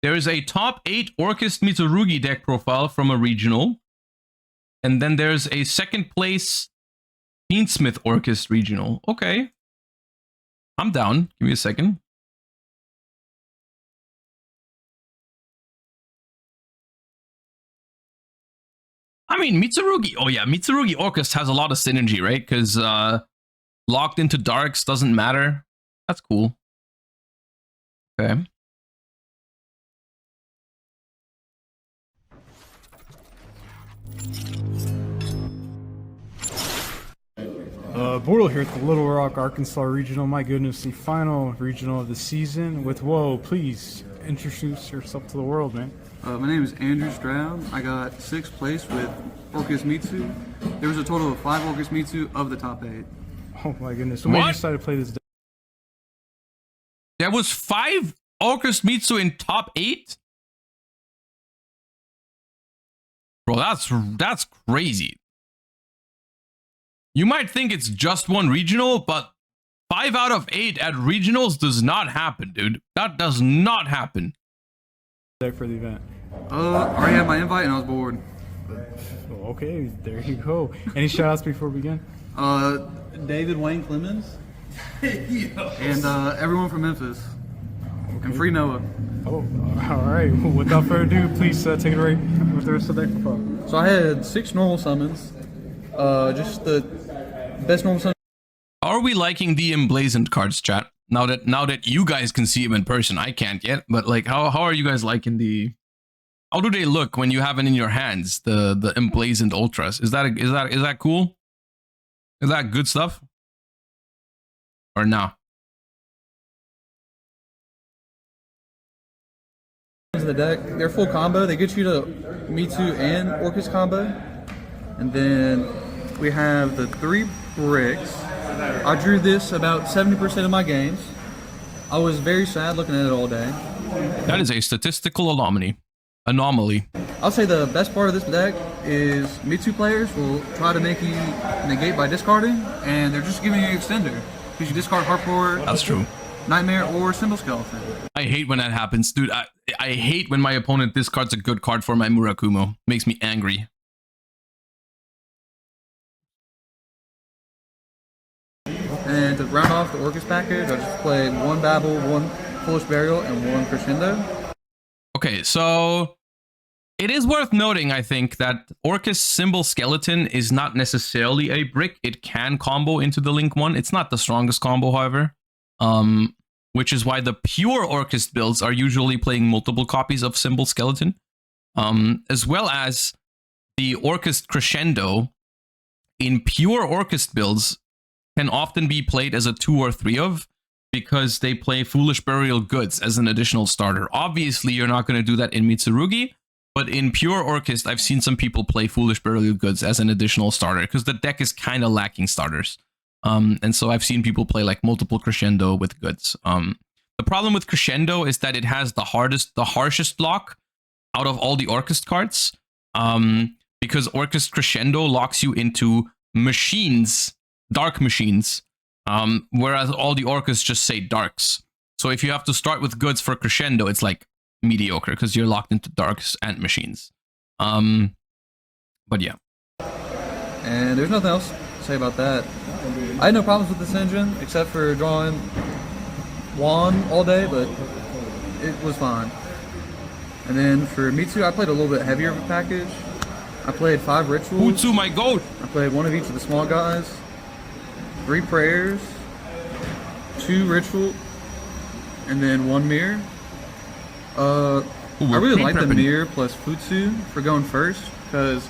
There is a top 8 ORCUST Mitsurugi deck profile from a regional. And then there's a second place Beansmith ORCUST regional. Okay. I'm down. Give me a second. I mean, Mitsurugi. Oh yeah, Mitsurugi ORCUST has a lot of synergy, right? Because locked into darks doesn't matter. That's cool. Okay. Bortle here at the Little Rock, Arkansas Regional. My goodness, the final regional of the season with Whoa. Please introduce yourself to the world, man. My name is Andrew Stroud. I got 6th place with ORCUST Mitsu. There was a total of 5 ORCUST Mitsu of the top 8. Oh my goodness. What made you decide to play this deck? There was 5 ORCUST Mitsu in top 8? Bro, that's crazy. You might think it's just one regional, but 5 out of 8 at regionals does not happen, dude. That does not happen. Deck for the event. I already had my invite and I was bored. Okay, there you go. Any shout outs before we begin? David Wayne Clemens. And everyone from Memphis. Okay. And free Noah. Oh, all right. Without further ado, please take it away with the rest of the deck profile. So I had 6 normal summons. Just the best normal summon. How are we liking the emblazoned cards, chat? Now that you guys can see them in person, I can't yet. But like, how are you guys liking the? How do they look when you have it in your hands? The emblazoned ultras. Is that cool? Is that good stuff? Or nah? The deck, they're full combo. They get you to Mitsu and ORCUST combo. And then we have the 3 bricks. I drew this about 70% of my games. I was very sad looking at it all day. That is a statistical anomaly. I'll say the best part of this deck is Mitsu players will try to make you negate by discarding, and they're just giving you an extender. Because you discard Harpor, That's true. Nightmare, or Symbol Skeleton. I hate when that happens, dude. I hate when my opponent discards a good card for my Murakumo. Makes me angry. And to round off the ORCUST package, I just played 1 Babel, 1 Foolish Burial, and 1 Crescendo. Okay, so it is worth noting, I think, that ORCUST Symbol Skeleton is not necessarily a brick. It can combo into the Link 1. It's not the strongest combo, however. Which is why the pure ORCUST builds are usually playing multiple copies of Symbol Skeleton. As well as the ORCUST Crescendo in pure ORCUST builds can often be played as a 2 or 3 of, because they play Foolish Burial Goods as an additional starter. Obviously, you're not going to do that in Mitsurugi, but in pure ORCUST, I've seen some people play Foolish Burial Goods as an additional starter, because the deck is kind of lacking starters. And so I've seen people play like multiple Crescendo with goods. The problem with Crescendo is that it has the harshest lock out of all the ORCUST cards, because ORCUST Crescendo locks you into machines, dark machines, whereas all the ORCUST just say darks. So if you have to start with goods for Crescendo, it's like mediocre because you're locked into darks and machines. But yeah. And there's nothing else to say about that. I had no problems with this engine except for drawing Juan all day, but it was fine. And then for Mitsu, I played a little bit heavier of a package. I played 5 rituals. Utsu, my goat! I played 1 of each of the small guys, 3 prayers, 2 ritual, and then 1 mirror. I really like the mirror plus Futsu for going first, because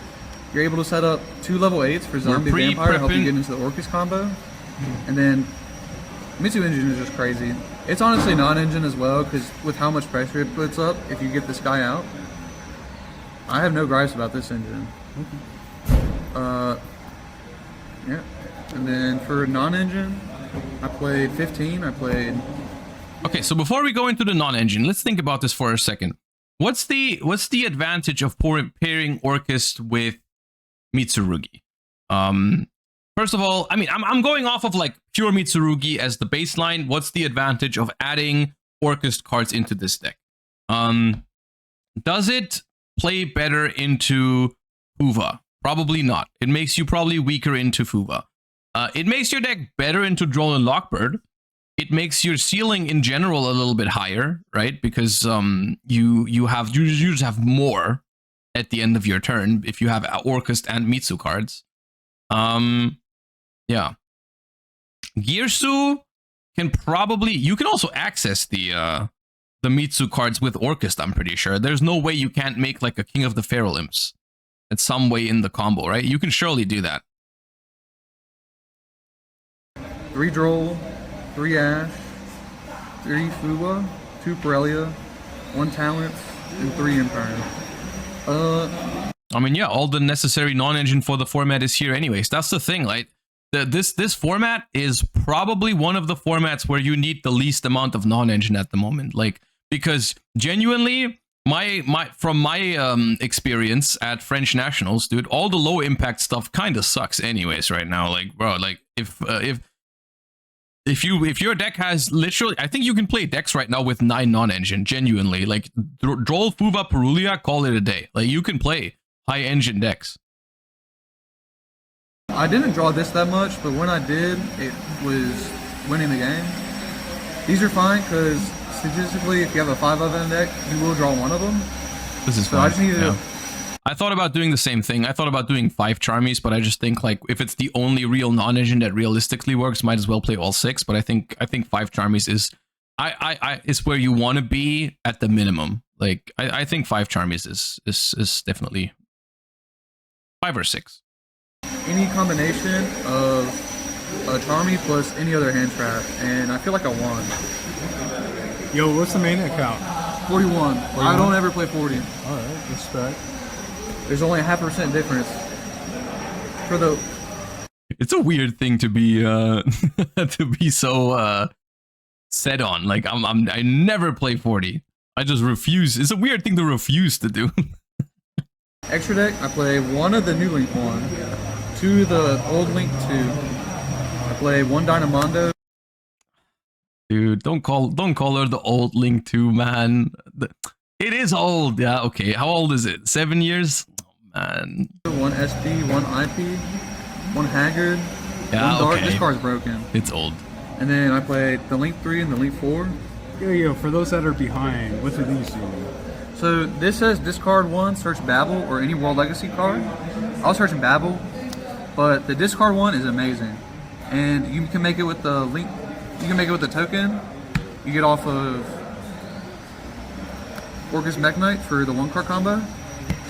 you're able to set up 2 level 8s for zombie vampire to help you get into the ORCUST combo. And then Mitsu engine is just crazy. It's honestly non-engine as well, because with how much pressure it puts up if you get this guy out. I have no gripes about this engine. Yeah. And then for non-engine, I played 15. Okay, so before we go into the non-engine, let's think about this for a second. What's the advantage of pairing ORCUST with Mitsurugi? First of all, I mean, I'm going off of like pure Mitsurugi as the baseline. What's the advantage of adding ORCUST cards into this deck? Does it play better into Fuva? Probably not. It makes you probably weaker into Fuva. It makes your deck better into Droll and Lockbird. It makes your ceiling in general a little bit higher, right? Because you just have more at the end of your turn if you have ORCUST and Mitsu cards. Yeah. Girsu can probably, you can also access the Mitsu cards with ORCUST, I'm pretty sure. There's no way you can't make like a King of the Feral Imps. It's some way in the combo, right? You can surely do that. 3 Droll, 3 Ash, 3 Fuwa, 2 Corellia, 1 Talent, and 3 Empire. I mean, yeah, all the necessary non-engine for the format is here anyways. That's the thing, like, this format is probably one of the formats where you need the least amount of non-engine at the moment. Like, because genuinely, from my experience at French Nationals, dude, all the low impact stuff kind of sucks anyways right now. Like, bro, like if your deck has literally, I think you can play decks right now with 9 non-engine, genuinely. Like, Droll, Fuva, Perulia, call it a day. Like, you can play high engine decks. I didn't draw this that much, but when I did, it was winning the game. These are fine because statistically, if you have a 5 of in a deck, you will draw one of them. This is so fine. I just needed to... I thought about doing the same thing. I thought about doing 5 Charmies, but I just think, like, if it's the only real non-engine that realistically works, might as well play all 6. But I think 5 Charmies is is where you want to be at the minimum. Like, I think 5 Charmies is definitely 5 or 6. Any combination of a Charmy plus any other hand trap, and I feel like I won. Yo, what's the main account? 41. I don't ever play 40. Alright, respect. There's only a 0.5% difference. For the... It's a weird thing to be to be so set on. Like, I never play 40. I just refuse. It's a weird thing to refuse to do. Extra deck, I play 1 of the new Link 1, 2 of the old Link 2. I play 1 Dynamondo. Dude, don't call her the old Link 2, man. It is old. Yeah, okay. How old is it? 7 years? Oh, man. 1 SP, 1 IP, 1 Haggard, yeah, 1 Dark. Okay. This card's broken. It's old. And then I play the Link 3 and the Link 4. Yo, for those that are behind, what do these do? So this says discard 1, search Babel, or any World Legacy card. I was searching Babel, but the discard 1 is amazing. And you can make it with the Link, you can make it with the token. You get off of ORCUST Mech Knight for the 1 card combo.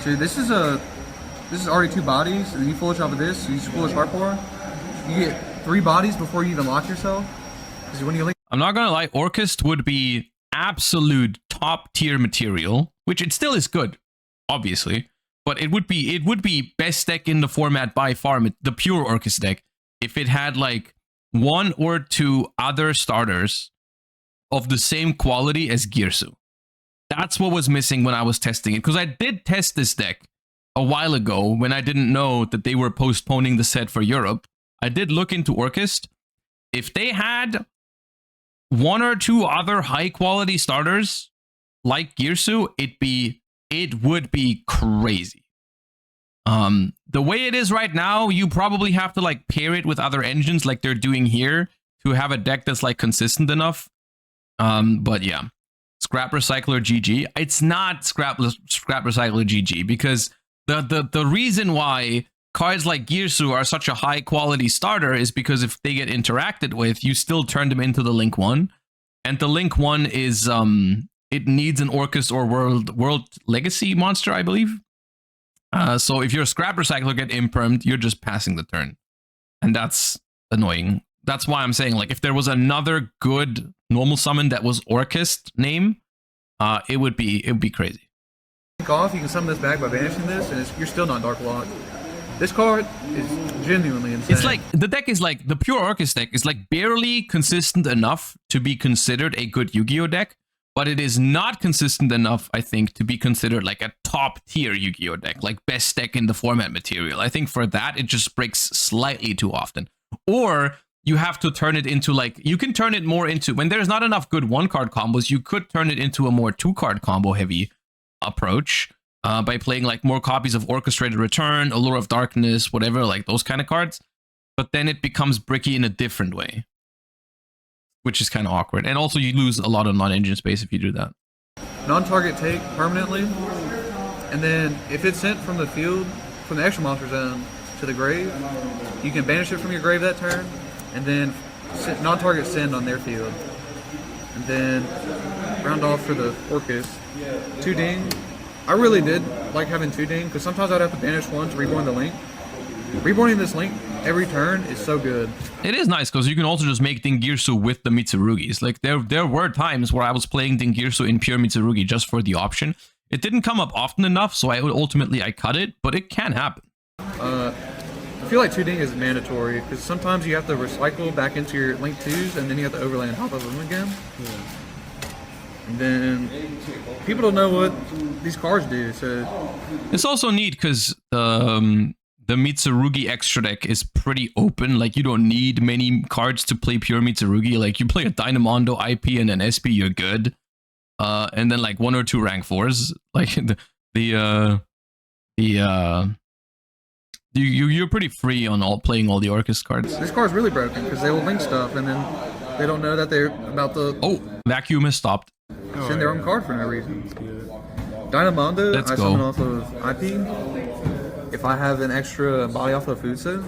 So this is already 2 bodies, and then you foolish off of this, so you use Foolish Heart Power. You get 3 bodies before you even lock yourself. Because when you link, I'm not gonna lie, ORCUST would be absolute top tier material, which it still is good, obviously, but it would be best deck in the format by far, the pure ORCUST deck, if it had like 1 or 2 other starters of the same quality as Girsu. That's what was missing when I was testing it, because I did test this deck a while ago when I didn't know that they were postponing the set for Europe. I did look into ORCUST. If they had 1 or 2 other high quality starters like Girsu, it would be crazy. The way it is right now, you probably have to like pair it with other engines like they're doing here to have a deck that's like consistent enough. But yeah, Scrap Recycler GG. It's not Scrap Recycler GG because the reason why cards like Girsu are such a high quality starter is because if they get interacted with, you still turn them into the Link 1. And the Link 1 is it needs an ORCUST or World Legacy monster, I believe. So if your Scrap Recycler get impermed, you're just passing the turn. And that's annoying. That's why I'm saying, like, if there was another good normal summon that was ORCUST name, it would be crazy. Off, you can summon this back by banishing this, and you're still not Dark Locked. This card is genuinely insane. It's like, the deck is like, the pure ORCUST deck is like barely consistent enough to be considered a good Yu-Gi-Oh deck, but it is not consistent enough, I think, to be considered like a top tier Yu-Gi-Oh deck, like best deck in the format material. I think for that, it just breaks slightly too often. Or you have to turn it into like, you can turn it more into, when there's not enough good 1-card combos, you could turn it into a more 2-card combo heavy approach by playing like more copies of Orchestrated Return, Allure of Darkness, whatever, like those kind of cards. But then it becomes bricky in a different way, which is kind of awkward. And also you lose a lot of non-engine space if you do that. Non-target take permanently, and then if it's sent from the field, from the extra monster zone to the grave, you can banish it from your grave that turn, and then non-target send on their field. And then round off for the ORCUST. 2 ding. I really did like having 2 ding, because sometimes I'd have to banish one to reborn the link. Reborning this link every turn is so good. It is nice because you can also just make Dingirsu with the Mitsurugis. Like there were times where I was playing Dingirsu in pure Mitsurugi just for the option. It didn't come up often enough, so I cut it, but it can happen. I feel like 2 ding is mandatory because sometimes you have to recycle back into your link 2s and then you have to overlay on top of them again. Yeah. And then people don't know what these cards do, so it's also neat because the Mitsurugi extra deck is pretty open. Like, you don't need many cards to play pure Mitsurugi. Like, you play a Dynamondo IP and an SP, you're good. And then like 1 or 2 rank 4s. Like you're pretty free on playing all the ORCUST cards. This card's really broken because they will link stuff and then they don't know that they're about to vacuum has stopped. Send their own card for no reason. Dynamondo, I summon off of IP. If I have an extra body off of food set,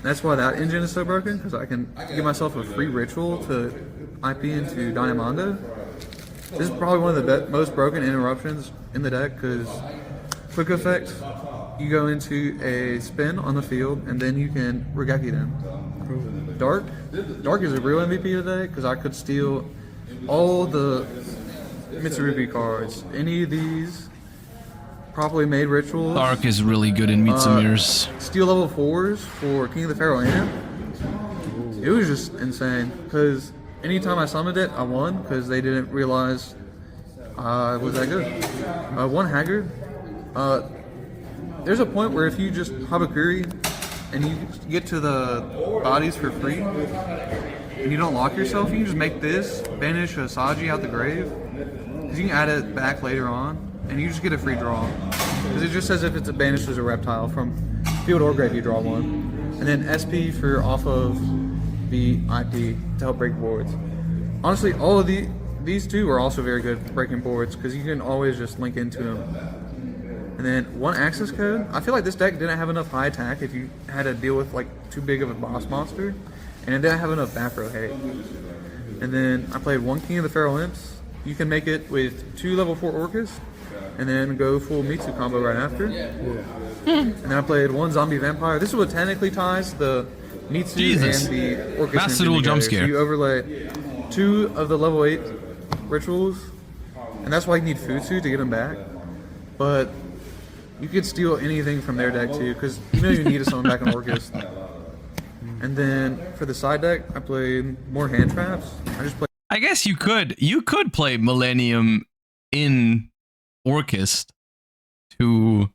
that's why that engine is so broken, because I can give myself a free ritual to IP into Dynamondo. This is probably one of the most broken interruptions in the deck, because quick effect, you go into a spin on the field, and then you can Regeki them. Dark is a real MVP today, because I could steal all the Mitsurugi cards. Any of these properly made rituals. Dark is really good in Mitsumir's. Steal level 4s for King of the Pharaoh Amp. It was just insane, because anytime I summoned it, I won, because they didn't realize I was that good. One Haggard. There's a point where if you just Habakuri and you get to the bodies for free, and you don't lock yourself, you can just make this, banish a Saji out the grave, because you can add it back later on, and you just get a free draw. Because it just says if it's banished as a reptile from field or grave, you draw one. And then SP for off of the IP to help break boards. Honestly, all of these two are also very good breaking boards, because you can always just link into them. And then 1 access code. I feel like this deck didn't have enough high attack if you had to deal with like too big of a boss monster, and it didn't have enough back row hate. And then I played 1 King of the Pharaoh Imps. You can make it with 2 level 4 ORCUST, and then go full Mitsu combo right after. And then I played 1 Zombie Vampire. This is what technically ties the Mitsu and the ORCUST Master Duel jump scare. So you overlay 2 of the level 8 rituals, and that's why you need Futsu to get them back. But you could steal anything from their deck too, because you know you need to summon back an ORCUST. And then for the side deck, I played more hand traps. I guess you could play Millennium in ORCUST to,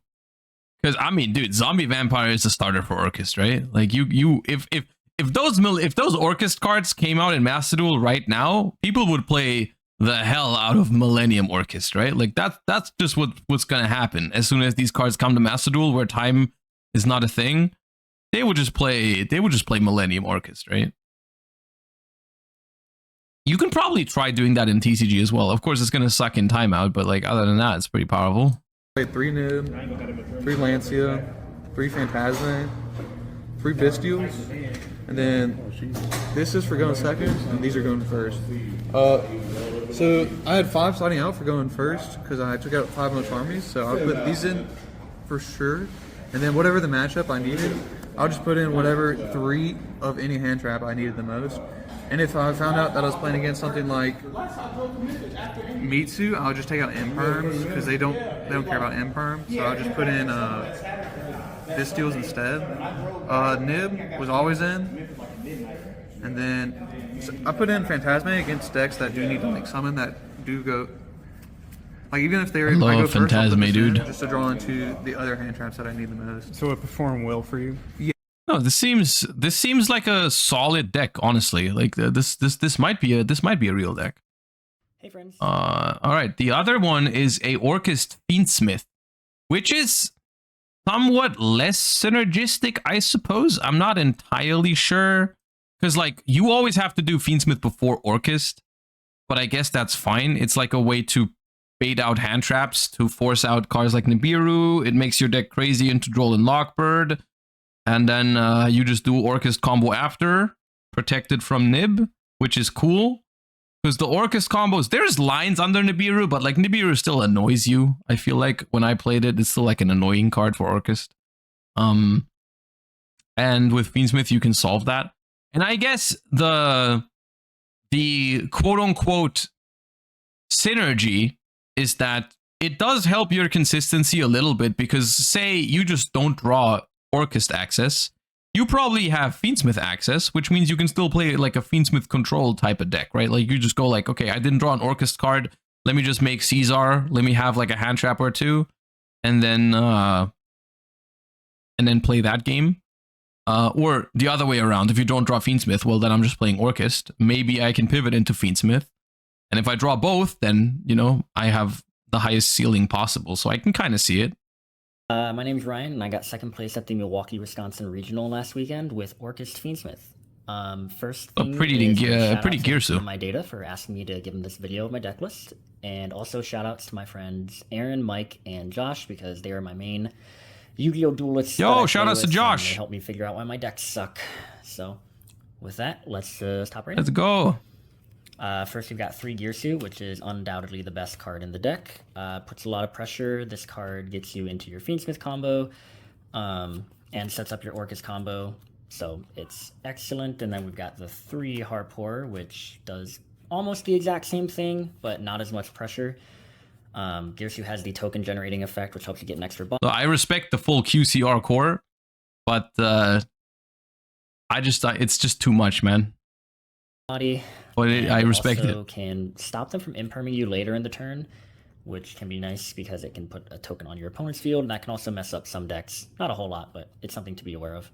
because I mean, dude, Zombie Vampire is the starter for ORCUST, right? Like if those ORCUST cards came out in Master Duel right now, people would play the hell out of Millennium ORCUST, right? Like that's just what's gonna happen as soon as these cards come to Master Duel, where time is not a thing. They would just play Millennium ORCUST, right? You can probably try doing that in TCG as well. Of course, it's gonna suck in timeout, but like other than that, it's pretty powerful. Played 3 Nib, 3 Lancia, 3 Phantasme, 3 Bestials, and then this is for going second, and these are going first. So I had 5 sliding out for going first because I took out 5 most armies, so I put these in for sure, and then whatever the matchup I needed, I'll just put in whatever 3 of any hand trap I needed the most. And if I found out that I was playing against something like Mitsu, I'll just take out Imperms, because they don't care about Imperm, so I'll just put in Bestials instead. Nib was always in, and then I put in Phantasme against decks that do need to like summon, that do go like, even if they're I go first, Phantasme, dude, just to draw into the other hand traps that I need the most. So it performed well for you? Yeah. No, this seems like a solid deck, honestly. Like this might be a real deck. Hey friends. All right. The other one is a ORCUST Fiendsmith, which is somewhat less synergistic, I suppose. I'm not entirely sure, because like you always have to do Fiendsmith before ORCUST, but I guess that's fine. It's like a way to bait out hand traps to force out cards like Nibiru. It makes your deck crazy into Droll and Lockbird, and then you just do ORCUST combo after, protected from Nib, which is cool. Because the ORCUST combos, there's lines under Nibiru, but like Nibiru still annoys you. I feel like when I played it, it's still like an annoying card for ORCUST. And with Fiendsmith, you can solve that. And I guess the quote unquote synergy is that it does help your consistency a little bit, because say you just don't draw ORCUST access, you probably have Fiendsmith access, which means you can still play like a Fiendsmith control type of deck, right? Like you just go like, okay, I didn't draw an ORCUST card. Let me just make Caesar. Let me have like a hand trap or two, and then play that game. Or the other way around. If you don't draw Fiendsmith, well, then I'm just playing ORCUST. Maybe I can pivot into Fiendsmith, and if I draw both, then you know I have the highest ceiling possible. So I can kind of see it. My name's Ryan, and I got second place at the Milwaukee, Wisconsin Regional last weekend with ORCUST Fiendsmith. First thing pretty Gearsu. My data for asking me to give him this video of my deck list, and also shout outs to my friends Aaron, Mike, and Josh, because they are my main Yu-Gi-Oh duelists. Yo, shout outs to Josh. They help me figure out why my decks suck. So, with that, let's hop right in. Let's go. First, we've got 3 Gearsu, which is undoubtedly the best card in the deck. Puts a lot of pressure. This card gets you into your Fiendsmith combo, and sets up your ORCUST combo. So it's excellent. And then we've got the 3 Harpour, which does almost the exact same thing, but not as much pressure. Gearsu has the token generating effect, which helps you get an extra buff. So I respect the full QCR core, but it's just too much, man. But I respect it. Also can stop them from imperming you later in the turn, which can be nice because it can put a token on your opponent's field, and that can also mess up some decks. Not a whole lot, but it's something to be aware of.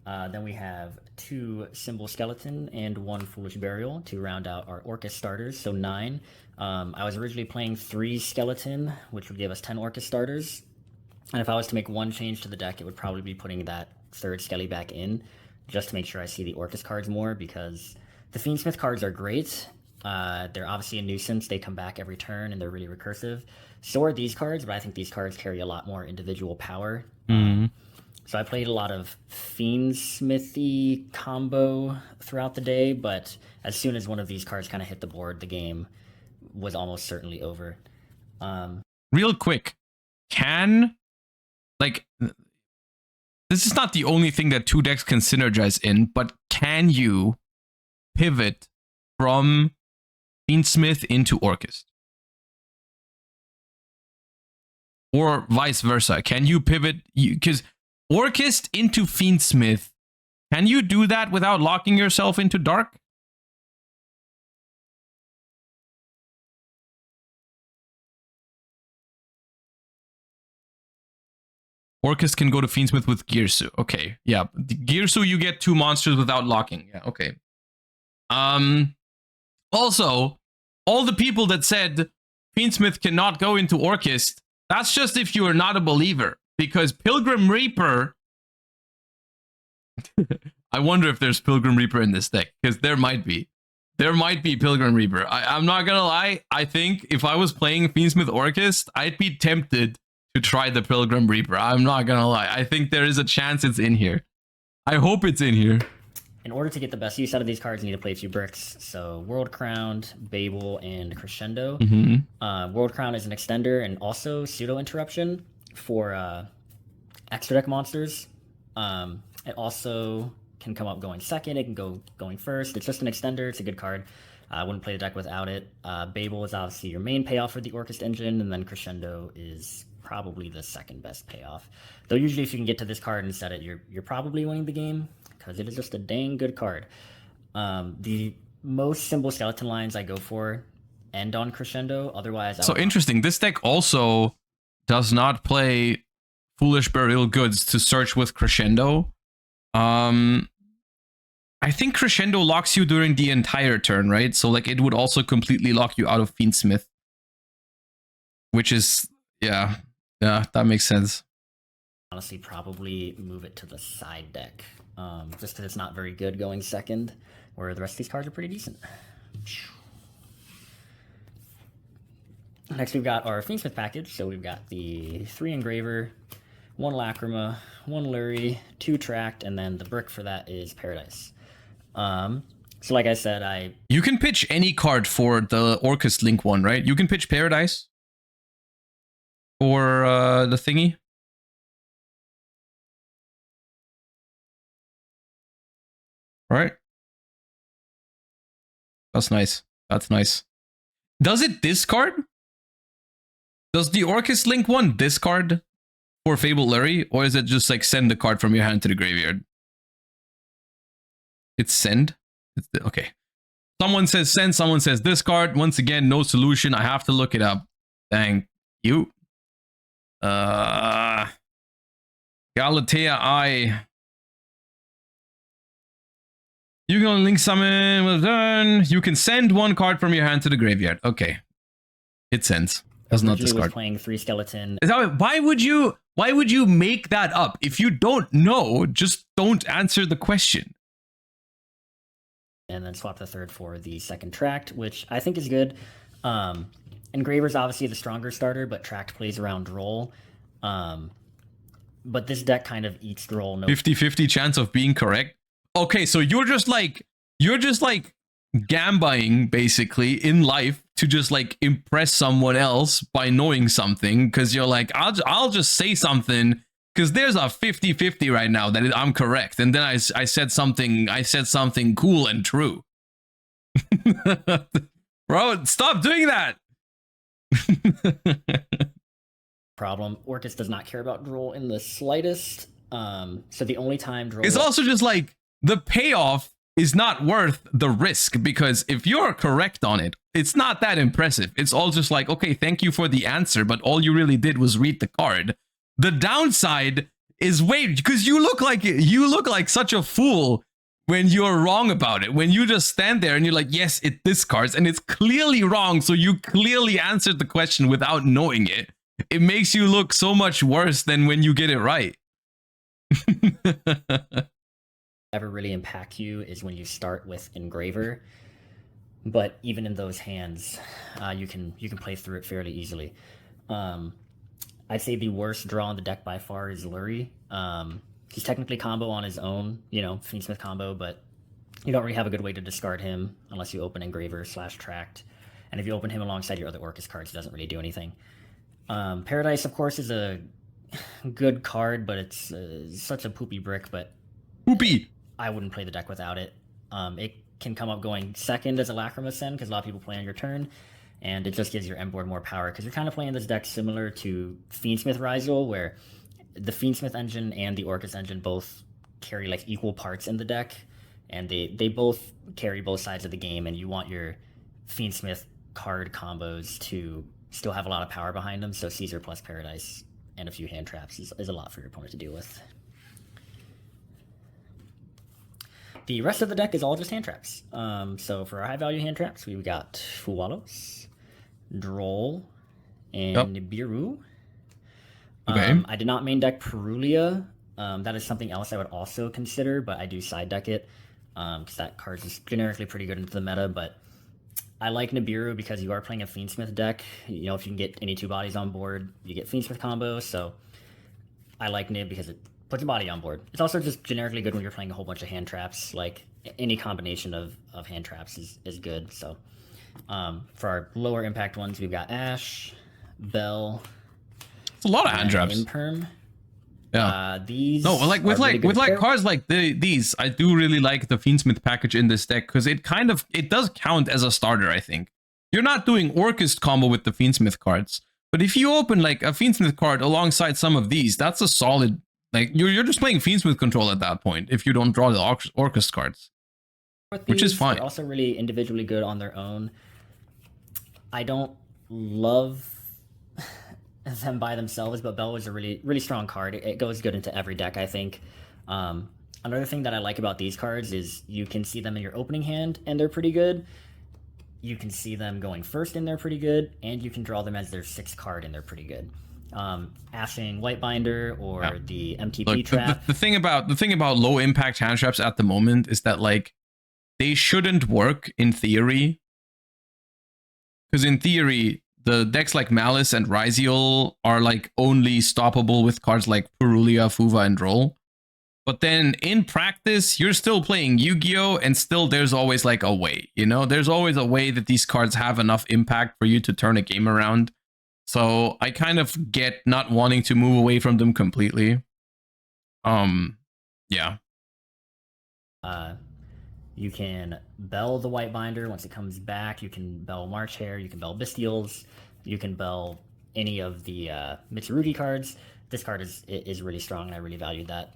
Then we have 2 Symbol Skeleton and 1 Foolish Burial to round out our ORCUST starters, so 9. I was originally playing 3 Skeleton, which would give us 10 ORCUST starters. And if I was to make one change to the deck, it would probably be putting that 3rd Skelly back in, just to make sure I see the ORCUST cards more, because the Fiendsmith cards are great. They're obviously a nuisance. They come back every turn, and they're really recursive. So are these cards, but I think these cards carry a lot more individual power. So I played a lot of Fiendsmithy combo throughout the day, but as soon as one of these cards kind of hit the board, the game was almost certainly over. Real quick, this is not the only thing that 2 decks can synergize in, but can you pivot from Fiendsmith into ORCUST? Or vice versa? Can you pivot? Because ORCUST into Fiendsmith, can you do that without locking yourself into Dark? ORCUST can go to Fiendsmith with Gearsu. Okay, yeah. Gearsu, you get 2 monsters without locking. Yeah, okay. Also, all the people that said Fiendsmith cannot go into ORCUST, that's just if you are not a believer. Because Pilgrim Reaper... I wonder if there's Pilgrim Reaper in this deck, because there might be. There might be Pilgrim Reaper. I'm not gonna lie, I think if I was playing Fiendsmith ORCUST, I'd be tempted to try the Pilgrim Reaper. I'm not gonna lie. I think there is a chance it's in here. I hope it's in here. In order to get the best use out of these cards, you need to play a few bricks. So World Crowned, Babel, and Crescendo. World Crown is an extender and also pseudo interruption for extra deck monsters. It also can come up going second. It can go going first. It's just an extender. It's a good card. I wouldn't play the deck without it. Babel is obviously your main payoff for the ORCUST engine, and then Crescendo is probably the second best payoff. Though usually if you can get to this card and set it, you're probably winning the game, because it is just a dang good card. The most Symbol Skeleton lines I go for end on Crescendo. Otherwise, so interesting. This deck also does not play Foolish Burial Goods to search with Crescendo. I think Crescendo locks you during the entire turn, right? So like it would also completely lock you out of Fiendsmith. Which is, yeah, that makes sense. Honestly, probably move it to the side deck. Just because it's not very good going second, where the rest of these cards are pretty decent. Next, we've got our Fiendsmith package. So we've got the 3 Engraver, 1 Lacrima, 1 Lurie, 2 Tract, and then the brick for that is Paradise. So like I said, You can pitch any card for the ORCUST Link one, right? You can pitch Paradise for the thingy. Right? That's nice. That's nice. Does it discard? Does the ORCUST Link one discard for Fabled Lurie? Or is it just like send the card from your hand to the graveyard? It's send? Okay. Someone says send, someone says discard. Once again, no solution. I have to look it up. Thank you. Galatea I. You can link summon, well done. You can send 1 card from your hand to the graveyard. Okay. It sends. Does not discard. Playing 3 skeleton. Why would you make that up? If you don't know, just don't answer the question. And then swap the 3rd for the 2nd Tract, which I think is good. Engraver's obviously the stronger starter, but Tract plays around roll. But this deck kind of eats roll. 50-50 chance of being correct. Okay, so you're just like gambling basically in life to just like impress someone else by knowing something, because you're like, I'll just say something because there's a 50-50 right now that I'm correct, and then I said something cool and true. Bro, stop doing that. Problem. ORCUST does not care about droll in the slightest. So the only time droll... It's also just like the payoff is not worth the risk, because if you're correct on it, it's not that impressive. It's all just like, okay, thank you for the answer, but all you really did was read the card. The downside is wait, because you look like such a fool when you're wrong about it. When you just stand there and you're like, yes, it discards, and it's clearly wrong, so you clearly answered the question without knowing it. It makes you look so much worse than when you get it right. Ever really impact you is when you start with Engraver, but even in those hands, you can play through it fairly easily. I'd say the worst draw in the deck by far is Lurie. He's technically combo on his own, you know, Fiendsmith combo, but you don't really have a good way to discard him unless you open Engraver / Tract. And if you open him alongside your other ORCUST cards, it doesn't really do anything. Paradise, of course, is a good card, but it's such a poopy brick, but poopy. I wouldn't play the deck without it. It can come up going second as a Lacrima Send, because a lot of people play on your turn, and it just gives your end board more power, because you're kind of playing this deck similar to Fiendsmith Rizal, where the Fiendsmith engine and the ORCUST engine both carry like equal parts in the deck, and they both carry both sides of the game, and you want your Fiendsmith card combos to still have a lot of power behind them, so Caesar plus Paradise and a few hand traps is a lot for your opponent to deal with. The rest of the deck is all just hand traps. So for our high value hand traps, we've got Fuwalos, Droll, and Nibiru. Okay. I did not main deck Perulia. That is something else I would also consider, but I do side deck it because that card is generically pretty good into the meta. But I like Nibiru because you are playing a Fiendsmith deck. You know, if you can get any 2 bodies on board, you get Fiendsmith combo. So I like Nib because it puts a body on board. It's also just generically good when you're playing a whole bunch of hand traps. Like any combination of hand traps is good. So for our lower impact ones, we've got Ash, Bell. It's a lot of hand traps. Imperm. Yeah. These no, like with cards like these, I do really like the Fiendsmith package in this deck, because it does count as a starter. I think you're not doing ORCUST combo with the Fiendsmith cards, but if you open like a Fiendsmith card alongside some of these, that's a solid. Like you're just playing Fiendsmith control at that point if you don't draw the ORCUST cards, which is fine. They're also really individually good on their own. I don't love them by themselves, but Bell is a really strong card. It goes good into every deck, I think. Another thing that I like about these cards is you can see them in your opening hand, and they're pretty good. You can see them going first, and they're pretty good. And you can draw them as their 6th card, and they're pretty good. Ashing Whitebinder or the MTP Look, trap. the thing about low impact hand traps at the moment is that like they shouldn't work in theory, because in theory the decks like Malice and Ryziel are like only stoppable with cards like Purulia, Fuva, and Droll. But then in practice, you're still playing Yu-Gi-Oh! And still there's always like a way, you know? There's always a way that these cards have enough impact for you to turn a game around. So I kind of get not wanting to move away from them completely. Yeah. You can Bell the Whitebinder once it comes back. You can Bell March Hare. You can Bell Bestials. You can Bell any of the Mitsurugi cards. This card is really strong, and I really valued that.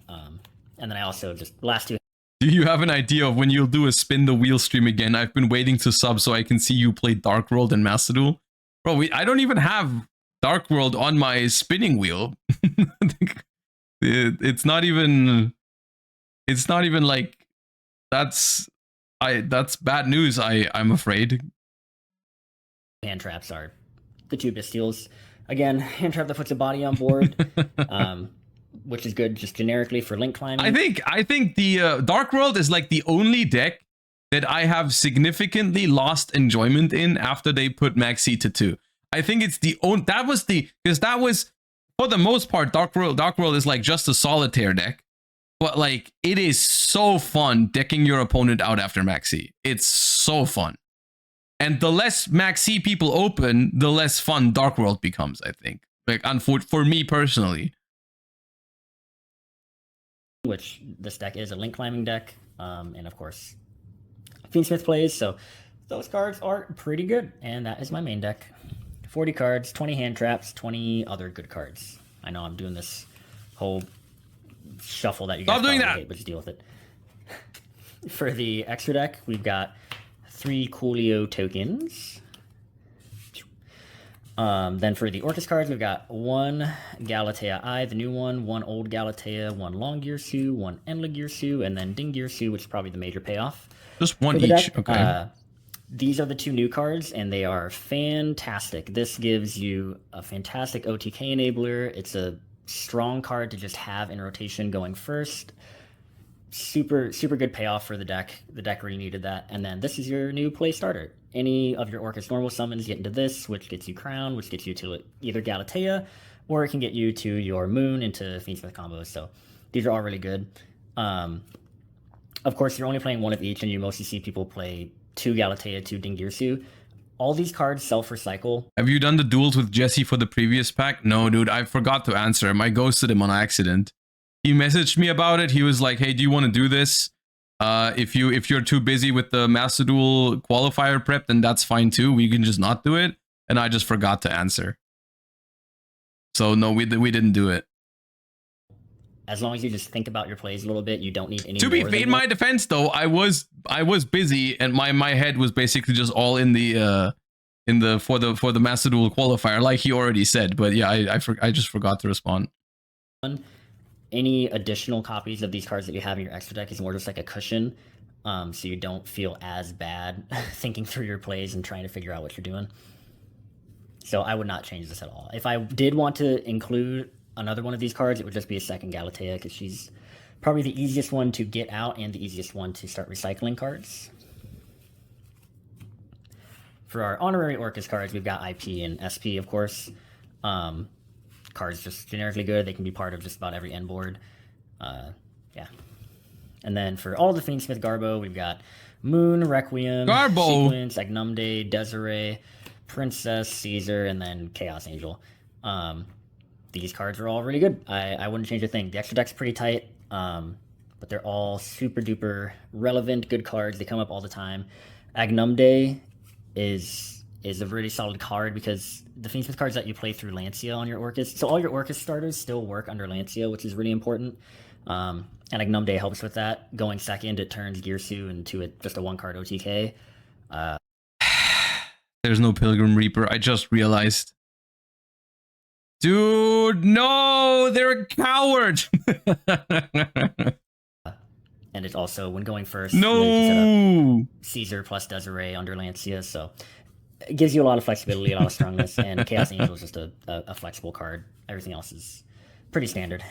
And then I also just last 2. Do you have an idea of when you'll do a spin the wheel stream again? I've been waiting to sub so I can see you play Dark World and Master Duel. Bro, I don't even have Dark World on my spinning wheel. It's not even like that's bad news, I'm afraid. Hand traps are the 2 Bestials. Again, hand trap that puts a body on board. Which is good just generically for link climbing. I think the Dark World is like the only deck that I have significantly lost enjoyment in after they put Maxi to 2. I think it's the only, because that was for the most part Dark World is like just a solitaire deck, but like it is so fun decking your opponent out after Maxi. It's so fun. And the less Maxi people open, the less fun Dark World becomes, I think. Like for me personally. Which this deck is a link climbing deck, and of course Fiendsmith plays, so those cards are pretty good, and that is my main deck. 40 cards, 20 hand traps, 20 other good cards. I know I'm doing this whole shuffle that you guys probably hate, but just deal with it. For the extra deck, we've got 3 Coolio tokens. Then for the ORCUST cards, we've got 1 Galatea I, the new one, 1 old Galatea, 1 Long Girsu, 1 Enla Girsu, and then Ding Girsu, which is probably the major payoff. Just 1 each, deck. okay. These are the 2 new cards, and they are fantastic. This gives you a fantastic OTK enabler. It's a strong card to just have in rotation going first. Super good payoff for the deck. The deck really needed that. And then this is your new play starter. Any of your ORCUST normal summons get into this, which gets you Crown, which gets you to either Galatea, or it can get you to your Moon into Fiendsmith combos. So these are all really good. Of course, you're only playing 1 of each, and you mostly see people play 2 Galatea, 2 Dingirsu. All these cards self-recycle. Have you done the duels with Jesse for the previous pack? No, dude, I forgot to answer him. I ghosted him on accident. He messaged me about it. He was like, hey, do you want to do this? If you're too busy with the Master Duel qualifier prep, then that's fine too. We can just not do it. And I just forgot to answer. So no, we didn't do it. As long as you just think about your plays a little bit, you don't need any. To be in my defense, though, I was busy, and my head was basically just all in the for the Master Duel qualifier, like he already said. But yeah, I just forgot to respond. Any additional copies of these cards that you have in your extra deck is more just like a cushion, so you don't feel as bad thinking through your plays and trying to figure out what you're doing. So I would not change this at all. If I did want to include another one of these cards, it would just be a second Galatea, because she's probably the easiest one to get out and the easiest one to start recycling cards. For our honorary ORCUST cards, we've got IP and SP, of course. Cards just generically good. They can be part of just about every end board. Yeah. And then for all the Fiendsmith Garbo, we've got Moon, Requiem, Sequence, Agnumde, Desiree, Princess, Caesar, and then Chaos Angel. These cards are all really good. I wouldn't change a thing. The extra deck's pretty tight, but they're all super duper relevant, good cards. They come up all the time. Agnumde is a really solid card because the Fiendsmith cards that you play through Lancia on your ORCUST, so all your ORCUST starters still work under Lancia, which is really important. And Agnumde helps with that. Going second, it turns Girsu into just a 1-card OTK. There's no Pilgrim Reaper. I just realized. Dude, no! They're a coward! and it's also when going first. No. You can set up Caesar plus Desiree under Lancia, so it gives you a lot of flexibility, a lot of strongness, and Chaos Angel is just a flexible card. Everything else is pretty standard.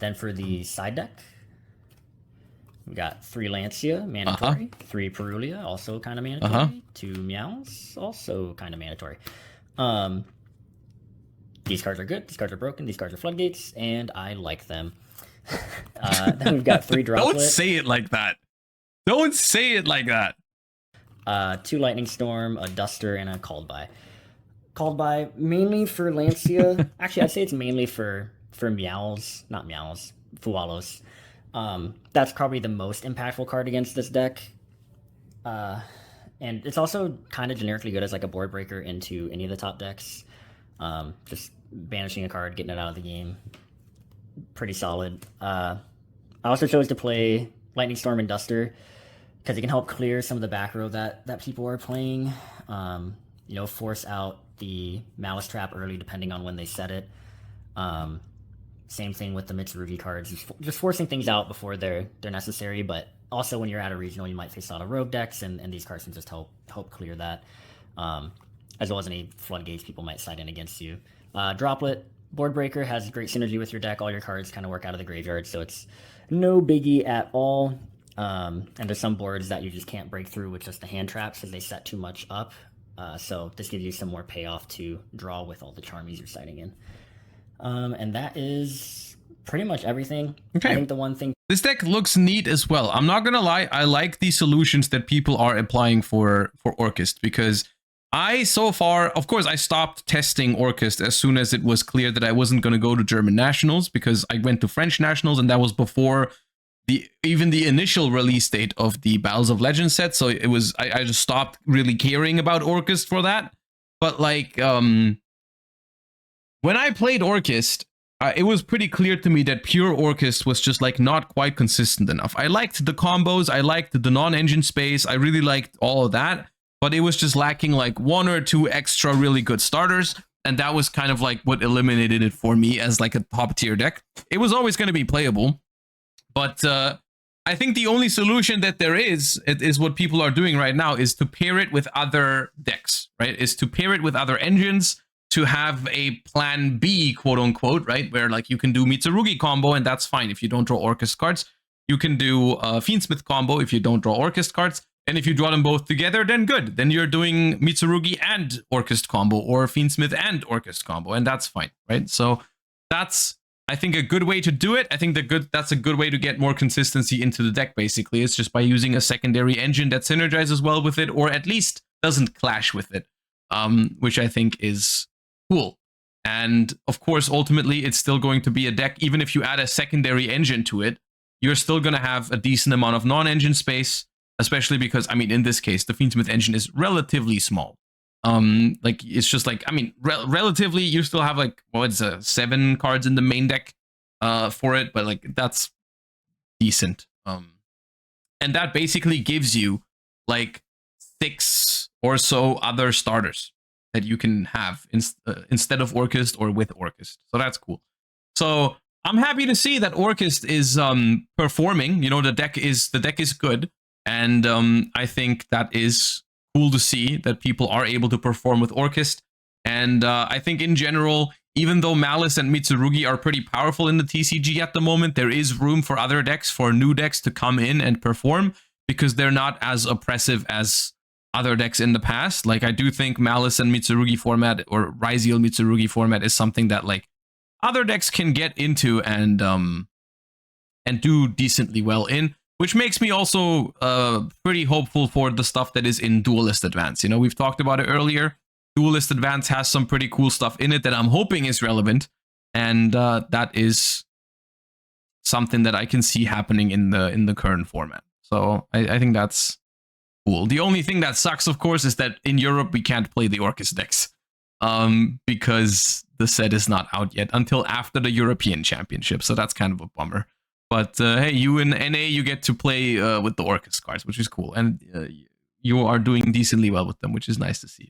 Then for the side deck, we got 3 Lancia, mandatory, 3 Perulia, also kind of mandatory, 2 Meows, also kind of mandatory. These cards are good, these cards are broken, these cards are floodgates, and I like them. Then we've got 3 Droplet. Don't say it like that. Don't say it like that. 2 Lightning Storm, a Duster, and a Called By. Called By mainly for Lancia. Actually, I'd say it's mainly for Meows, not Meows, Fualos. That's probably the most impactful card against this deck. And it's also kind of generically good as like a board breaker into any of the top decks. Just banishing a card, getting it out of the game. Pretty solid. I also chose to play Lightning Storm and Duster because it can help clear some of the back row that people are playing. You know, force out the Malice Trap early depending on when they set it. Same thing with the Mitsurugi cards, just forcing things out before they're necessary, but also when you're at a regional, you might face a lot of rogue decks, and these cards can just help clear that, as well as any floodgates people might side in against you. Droplet, board breaker, has great synergy with your deck. All your cards kind of work out of the graveyard, so it's no biggie at all. And there's some boards that you just can't break through with just the hand traps because they set too much up. So this gives you some more payoff to draw with all the charmies you're siding in. And that is pretty much everything. Okay. I think the one thing... This deck looks neat as well. I'm not gonna lie, I like the solutions that people are applying for ORCUST, because so far, of course, I stopped testing ORCUST as soon as it was clear that I wasn't gonna go to German Nationals, because I went to French Nationals, and that was before even the initial release date of the Battles of Legends set, so it was, I just stopped really caring about ORCUST for that. But like, when I played ORCUST, it was pretty clear to me that pure ORCUST was just like not quite consistent enough. I liked the combos, I liked the non-engine space, I really liked all of that, but it was just lacking like 1 or 2 extra really good starters, and that was kind of like what eliminated it for me as like a top tier deck. It was always going to be playable, but I think the only solution that there is what people are doing right now, is to pair it with other decks, right? Is to pair it with other engines, to have a plan B, quote unquote, right? Where like you can do Mitsurugi combo, and that's fine if you don't draw ORCUST cards. You can do Fiendsmith combo if you don't draw ORCUST cards. And if you draw them both together, then good. Then you're doing Mitsurugi and ORCUST combo, or Fiendsmith and ORCUST combo, and that's fine, right? So that's, I think, a good way to do it. I think that's a good way to get more consistency into the deck, basically. It's just by using a secondary engine that synergizes well with it, or at least doesn't clash with it, which I think is cool. And of course, ultimately, it's still going to be a deck. Even if you add a secondary engine to it, you're still going to have a decent amount of non-engine space, especially because, I mean, in this case, the Fiendsmith engine is relatively small. Like, it's just like, I mean, relatively, you still have like, well, it's 7 cards in the main deck for it, but like, that's decent. And that basically gives you like 6 or so other starters that you can have instead of ORCUST or with ORCUST. So that's cool. So I'm happy to see that ORCUST is performing. You know, the deck is good, and I think that is cool to see that people are able to perform with ORCUST. And I think in general, even though Malice and Mitsurugi are pretty powerful in the TCG at the moment, there is room for other decks, for new decks to come in and perform, because they're not as oppressive as other decks in the past. Like, I do think Malice and Mitsurugi format, or Ryziel Mitsurugi format, is something that like other decks can get into and do decently well in, which makes me also pretty hopeful for the stuff that is in Duelist Advance. You know, we've talked about it earlier. Duelist Advance has some pretty cool stuff in it that I'm hoping is relevant, and that is something that I can see happening in the current format. So I think that's cool. The only thing that sucks, of course, is that in Europe we can't play the ORCUST decks, because the set is not out yet until after the European Championship. So that's kind of a bummer. But hey, you in NA, you get to play with the ORCUST cards, which is cool, and you are doing decently well with them, which is nice to see.